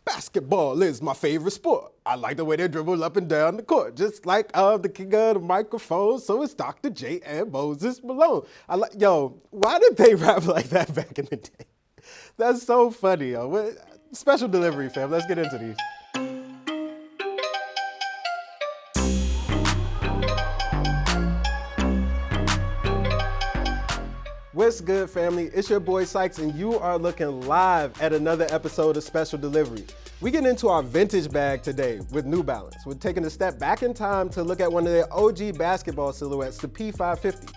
Basketball is my favorite sport. I like the way they dribble up and down the court, just like the king of the microphone. So it's Dr. J and Moses Malone. Yo, why did they rap like that back in the day? That's so funny, yo. Special delivery, fam. Let's get into these. What's good, family? It's your boy Sykes, and you are looking live at another episode of Special Delivery. We get into our vintage bag today with New Balance. We're taking a step back in time to look at one of their OG basketball silhouettes, the P550.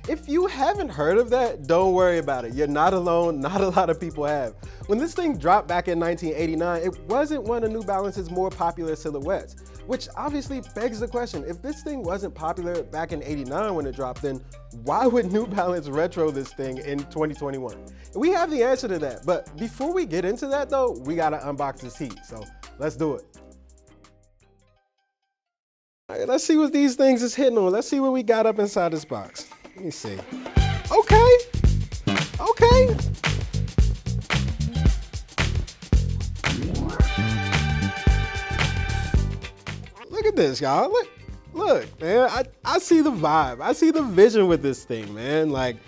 If you haven't heard of that, don't worry about it. You're not alone. Not a lot of people have. When this thing dropped back in 1989, it wasn't one of New Balance's more popular silhouettes, which obviously begs the question, if this thing wasn't popular back in 89 when it dropped, then why would New Balance retro this thing in 2021? We have the answer to that, but before we get into that though, we gotta unbox this heat, so let's do it. All right, let's see what these things is hitting on. Let's see what we got up inside this box. Let me see. Okay. Look at this, y'all. Look, man. I see the vibe. I see the vision with this thing, man. Like,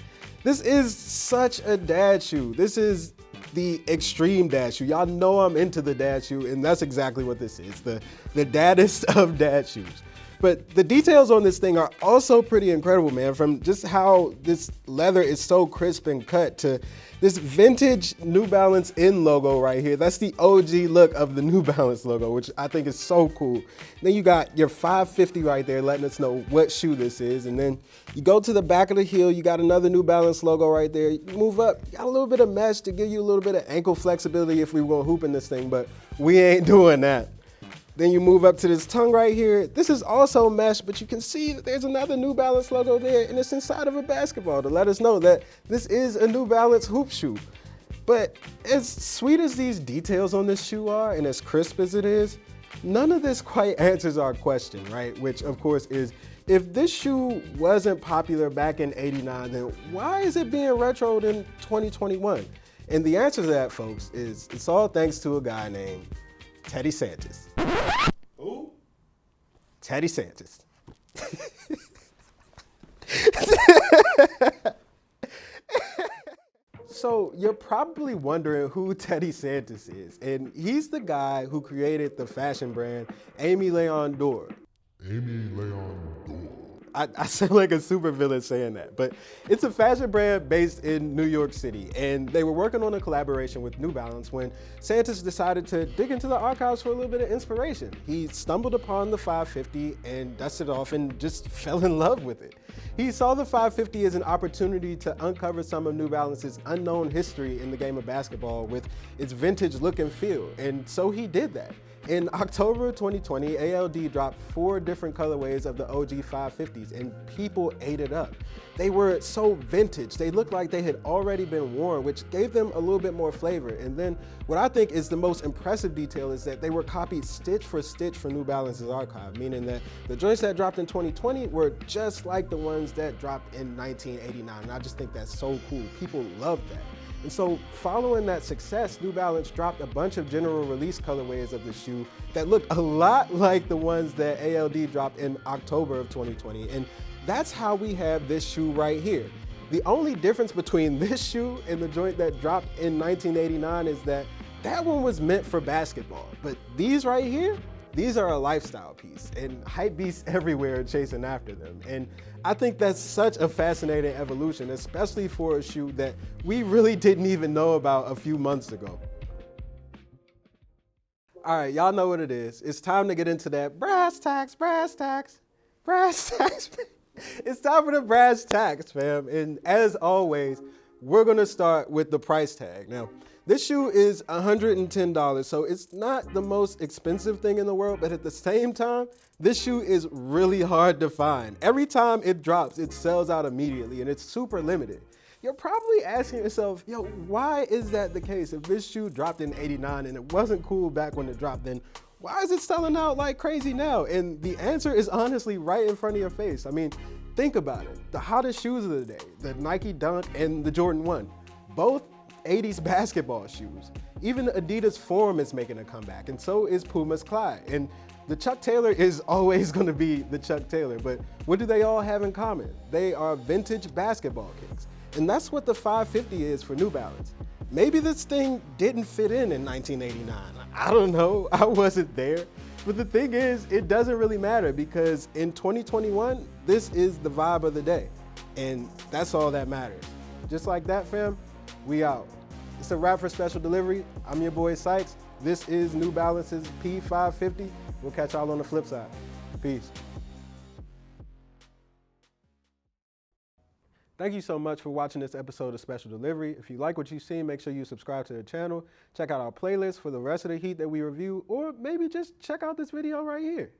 this is such a dad shoe. This is the extreme dad shoe. Y'all know I'm into the dad shoe, and that's exactly what this is. The daddest of dad shoes. But the details on this thing are also pretty incredible, man, from just how this leather is so crisp and cut to this vintage New Balance in logo right here. That's the OG look of the New Balance logo, which I think is so cool. Then you got your 550 right there letting us know what shoe this is. And then you go to the back of the heel, you got another New Balance logo right there. You move up, you got a little bit of mesh to give you a little bit of ankle flexibility if we were gonna hoop in this thing, but we ain't doing that. Then you move up to this tongue right here. This is also mesh, but you can see that there's another New Balance logo there, and it's inside of a basketball to let us know that this is a New Balance hoop shoe. But as sweet as these details on this shoe are, and as crisp as it is, none of this quite answers our question, right? Which, of course, is if this shoe wasn't popular back in '89, then why is it being retroed in 2021? And the answer to that, folks, is it's all thanks to a guy named Teddy Santis. Who? Teddy Santis. So you're probably wondering who Teddy Santis is, and he's the guy who created the fashion brand Aimé Leon Dore. Aimé Leon Dore. I sound like a supervillain saying that, but it's a fashion brand based in New York City, and they were working on a collaboration with New Balance when Santis decided to dig into the archives for a little bit of inspiration. He stumbled upon the 550 and dusted off and just fell in love with it. He saw the 550 as an opportunity to uncover some of New Balance's unknown history in the game of basketball with its vintage look and feel, and so he did that. In October 2020, ALD dropped 4 different colorways of the OG 550s, and people ate it up. They were so vintage. They looked like they had already been worn, which gave them a little bit more flavor. And then what I think is the most impressive detail is that they were copied stitch for stitch from New Balance's archive, meaning that the joints that dropped in 2020 were just like the ones that dropped in 1989. And I just think that's so cool. People love that. And so following that success, New Balance dropped a bunch of general release colorways of the shoe that look a lot like the ones that ALD dropped in October of 2020. And that's how we have this shoe right here. The only difference between this shoe and the joint that dropped in 1989 is that that one was meant for basketball. But these right here, these are a lifestyle piece, and hype beasts everywhere are chasing after them. And I think that's such a fascinating evolution, especially for a shoe that we really didn't even know about a few months ago. All right, y'all know what it is. It's time to get into that brass tacks. It's time for the brass tacks, fam. And as always, we're gonna start with the price tag. Now, this shoe is $110, so it's not the most expensive thing in the world, but at the same time, this shoe is really hard to find. Every time it drops, it sells out immediately, and it's super limited. You're probably asking yourself, yo, why is that the case? If this shoe dropped in '89 and it wasn't cool back when it dropped, then why is it selling out like crazy now? And the answer is honestly right in front of your face. I mean, think about it. The hottest shoes of the day, the Nike Dunk and the Jordan 1, both 80s basketball shoes. Even Adidas Forum is making a comeback, and so is Puma's Clyde. And the Chuck Taylor is always going to be the Chuck Taylor, but what do they all have in common? They are vintage basketball kicks. And that's what the 550 is for New Balance. Maybe this thing didn't fit in 1989. I don't know, I wasn't there. But the thing is, it doesn't really matter because in 2021, this is the vibe of the day. And that's all that matters. Just like that, fam, we out. It's a wrap for Special Delivery. I'm your boy Sykes. This is New Balance's P550. We'll catch y'all on the flip side. Peace. Thank you so much for watching this episode of Special Delivery. If you like what you see, make sure you subscribe to the channel. Check out our playlist for the rest of the heat that we review, or maybe just check out this video right here.